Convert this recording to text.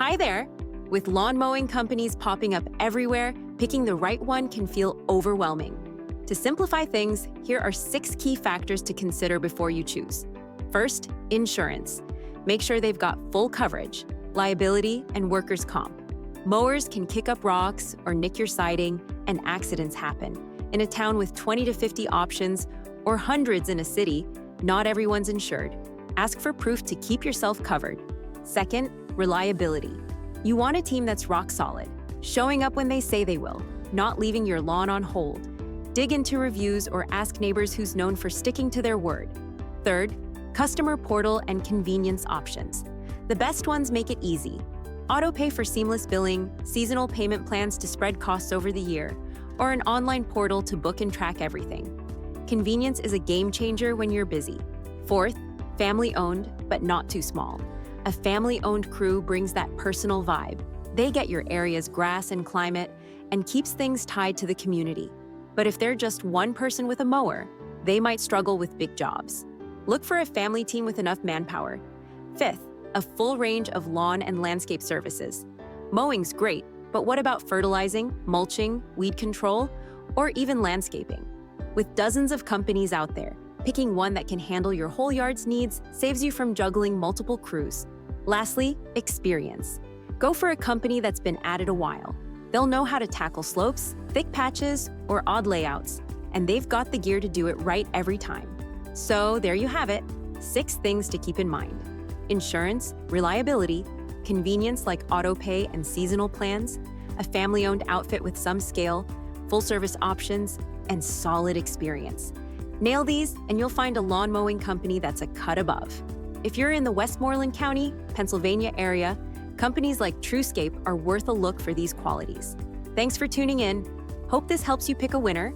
Hi there! With lawn mowing companies popping up everywhere, picking the right one can feel overwhelming. To simplify things, here are 6 key factors to consider before you choose. First, insurance. Make sure they've got full coverage, liability, and workers' comp. Mowers can kick up rocks or nick your siding, and accidents happen. In a town with 20 to 50 options, or hundreds in a city, not everyone's insured. Ask for proof to keep yourself covered. Second, reliability. You want a team that's rock solid, showing up when they say they will, not leaving your lawn on hold. Dig into reviews or ask neighbors who's known for sticking to their word. Third, customer portal and convenience options. The best ones make it easy. Autopay for seamless billing, seasonal payment plans to spread costs over the year, or an online portal to book and track everything. Convenience is a game changer when you're busy. Fourth, family-owned, but not too small. A family-owned crew brings that personal vibe. They get your area's grass and climate and keeps things tied to the community. But if they're just one person with a mower, they might struggle with big jobs. Look for a family team with enough manpower. Fifth, a full range of lawn and landscape services. Mowing's great, but what about fertilizing, mulching, weed control, or even landscaping? With dozens of companies out there, picking one that can handle your whole yard's needs saves you from juggling multiple crews. Lastly, experience. Go for a company that's been at it a while. They'll know how to tackle slopes, thick patches, or odd layouts, and they've got the gear to do it right every time. So there you have it, 6 things to keep in mind. Insurance, reliability, convenience like autopay and seasonal plans, a family-owned outfit with some scale, full-service options, and solid experience. Nail these, and you'll find a lawn mowing company that's a cut above. If you're in the Westmoreland County, Pennsylvania area, companies like TruScape are worth a look for these qualities. Thanks for tuning in. Hope this helps you pick a winner.